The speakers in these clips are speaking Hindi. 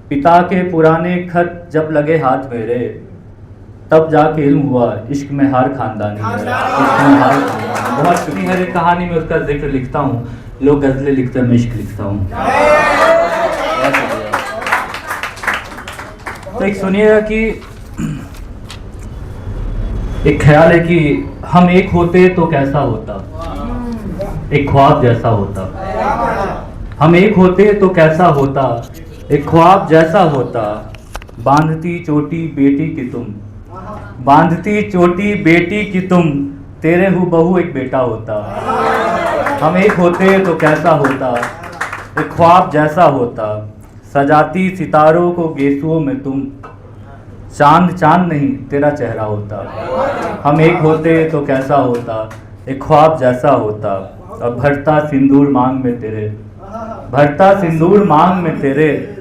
पिता के पुराने खत जब लगे हाथ मेरे, तब जाके इल्म हुआ इश्क में हर खानदानी है, इश्क में हर खानदानी। बहुत शुक्रिया। हर एक कहानी में उसका जिक्र लिखता हूँ, लोग गज़लें लिखते हैं, मैं इश्क लिखता हूँ। तो एक सुनिएगा कि एक ख्याल है कि हम एक होते तो कैसा होता, एक ख्वाब जैसा होता। हम एक होते तो कैसा होता, एक ख्वाब जैसा होता। बांधती चोटी बेटी की तुम, बांधती चोटी बेटी की तुम, तेरे हूबहू एक बेटा होता। हम एक होते तो कैसा होता, एक ख्वाब जैसा होता। सजाती सितारों को गेसुओं में तुम, चांद चांद नहीं तेरा चेहरा होता। हम एक होते तो कैसा होता, एक ख्वाब जैसा होता। अब भरता सिंदूर मांग में तेरे, भरता सिंदूर मांग में तेरे,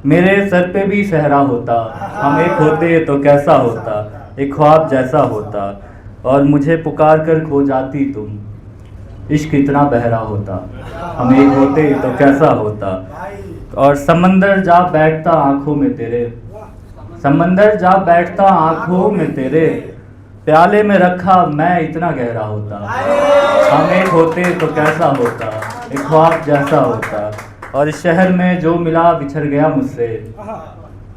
मेरे सर पे भी सहरा होता। हम एक होते तो कैसा होता, एक ख्वाब जैसा होता। और मुझे पुकार कर खो जाती तुम, इश्क इतना बहरा होता। हम एक होते तो कैसा होता। और समंदर जा बैठता आंखों में तेरे, समंदर जा बैठता आंखों में तेरे, प्याले में रखा मैं इतना गहरा होता। हम एक होते तो कैसा होता, एक ख्वाब जैसा होता। और इस शहर में जो मिला बिछड़ गया मुझसे,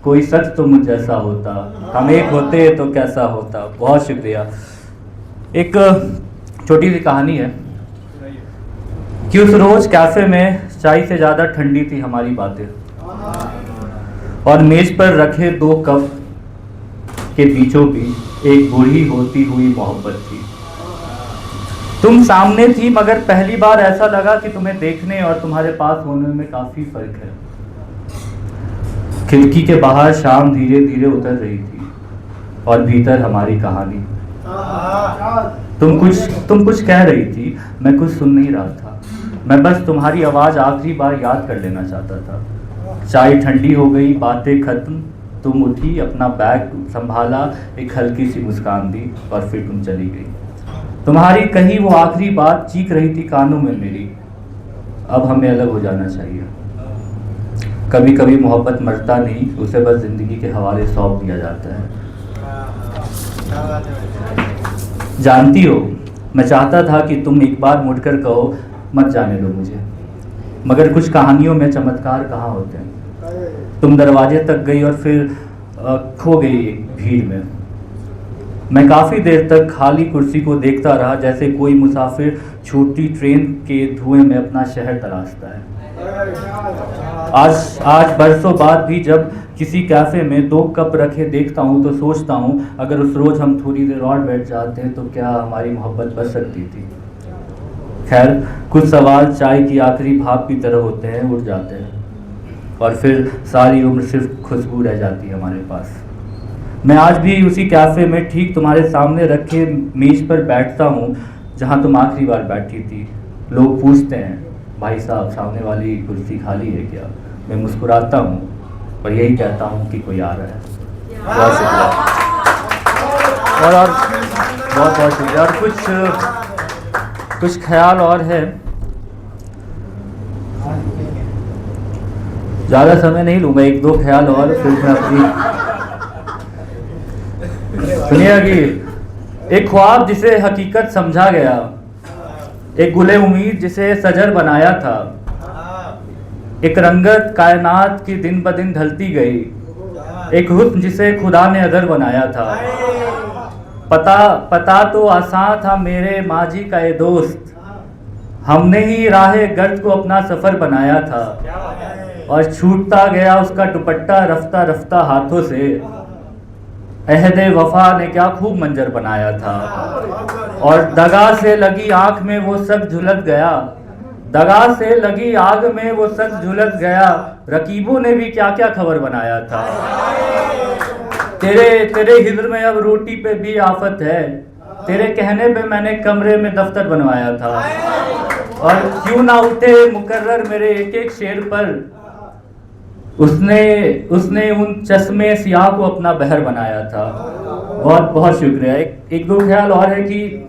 कोई सच तो मुझ जैसा होता। हम एक होते तो कैसा होता। बहुत शुक्रिया। एक छोटी सी कहानी है कि उस रोज कैफे में चाय से ज़्यादा ठंडी थी हमारी बातें, और मेज पर रखे 2 कप के बीचों बीच एक बूढ़ी होती हुई मोहब्बत थी। तुम सामने थी, मगर पहली बार ऐसा लगा कि तुम्हें देखने और तुम्हारे पास होने में काफी फर्क है। खिड़की के बाहर शाम धीरे धीरे उतर रही थी और भीतर हमारी कहानी। तुम कुछ कह रही थी, मैं कुछ सुन नहीं रहा था। मैं बस तुम्हारी आवाज आखिरी बार याद कर लेना चाहता था। चाय ठंडी हो गई, बातें खत्म। तुम उठी, अपना बैग संभाला, एक हल्की सी मुस्कान दी और फिर तुम चली गई। तुम्हारी कही वो आखिरी बात चीख रही थी कानों में मेरी, अब हमें अलग हो जाना चाहिए। कभी कभी मोहब्बत मरता नहीं, उसे बस जिंदगी के हवाले सौंप दिया जाता है। जानती हो, मैं चाहता था कि तुम एक बार मुड़कर कहो मत जाने दो मुझे, मगर कुछ कहानियों में चमत्कार कहाँ होते हैं। तुम दरवाजे तक गई और फिर खो गई एक भीड़ में। मैं काफ़ी देर तक खाली कुर्सी को देखता रहा, जैसे कोई मुसाफिर छोटी ट्रेन के धुएं में अपना शहर तलाशता है। आज बरसों बाद भी जब किसी कैफ़े में 2 कप रखे देखता हूँ तो सोचता हूँ, अगर उस रोज़ हम थोड़ी देर और बैठ जाते तो क्या हमारी मोहब्बत बच सकती थी। खैर, कुछ सवाल चाय की आखिरी भाप की तरह होते हैं, उड़ जाते हैं और फिर सारी उम्र सिर्फ खुशबू रह जाती है हमारे पास। मैं आज भी उसी कैफ़े में ठीक तुम्हारे सामने रखे मेज पर बैठता हूँ जहाँ तुम आखिरी बार बैठी थी। लोग पूछते हैं, भाई साहब सामने वाली कुर्सी खाली है क्या? मैं मुस्कुराता हूँ और यही कहता हूँ कि कोई आ रहा है। बहुत शुक्रिया। और बहुत बहुत शुक्रिया। और कुछ ख्याल और है, ज़्यादा समय नहीं लूँगा, 1-2 ख्याल और फिर मैं अपनी सुनिएगा कि एक ख्वाब जिसे हकीकत समझा गया, एक गुले उम्मीद जिसे सजर बनाया था, एक रंगत कायनात की दिन ब दिन ढलती गई, एक हुस्न जिसे खुदा ने अगर बनाया था। पता तो आसान था मेरे माजी का ये दोस्त, हमने ही राहे गर्द को अपना सफ़र बनाया था, और छूटता गया उसका दुपट्टा रफ्ता रफ्ता हाथों से। अहदे वफा ने क्या खूब मंजर बनाया था, और दगा से लगी आंख में वो सच झुलस गया, दगा से लगी आग में वो सच झुलस गया। रकीबों ने भी क्या क्या खबर बनाया था। तेरे हिज्र में अब रोटी पे भी आफत है, तेरे कहने पे मैंने कमरे में दफ्तर बनवाया था, और क्यों ना उठे मुकर्रर मेरे एक एक शेर पर, उसने उन चश्मे सियाह को अपना बहर बनाया था। बहुत बहुत शुक्रिया। एक 2 ख्याल और है कि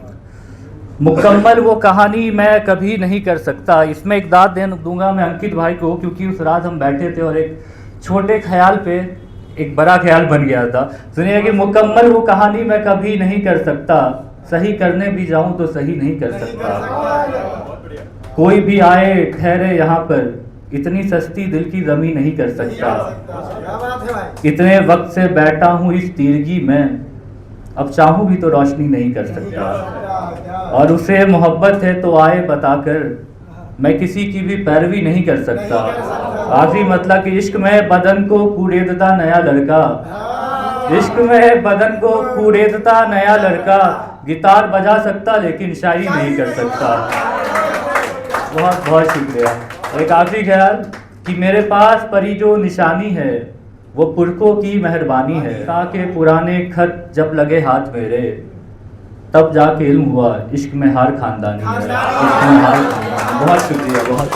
मुकम्मल वो कहानी मैं कभी नहीं कर सकता। इसमें एक दाद दूंगा मैं अंकित भाई को, क्योंकि उस रात हम बैठे थे और एक छोटे ख्याल पे एक बड़ा ख्याल बन गया था। सुनिए कि मुकम्मल वो कहानी मैं कभी नहीं कर सकता, सही करने भी जाऊं तो सही नहीं कर सकता। कोई भी आए ठहरे यहाँ पर, इतनी सस्ती दिल की जमी नहीं कर सकता। इतने वक्त से बैठा हूँ इस तीरगी में, अब चाहूँ भी तो रोशनी नहीं कर सकता। और उसे मोहब्बत है तो आए बताकर, मैं किसी की भी पैरवी नहीं कर सकता। आखिरी मतलब कि इश्क में बदन को कूड़ेदता नया लड़का, इश्क में बदन को कूड़ेदता नया लड़का, गिटार बजा सकता लेकिन शायरी नहीं कर सकता। बहुत बहुत शुक्रिया। एक आखिरी ख्याल कि मेरे पास परी जो निशानी है वो पुरखों की मेहरबानी है। ताकि पुराने खत जब लगे हाथ मेरे, तब जाके इल्म हुआ इश्क में हर खानदानी है। इश्क में हर खानदानी। बहुत शुक्रिया, बहुत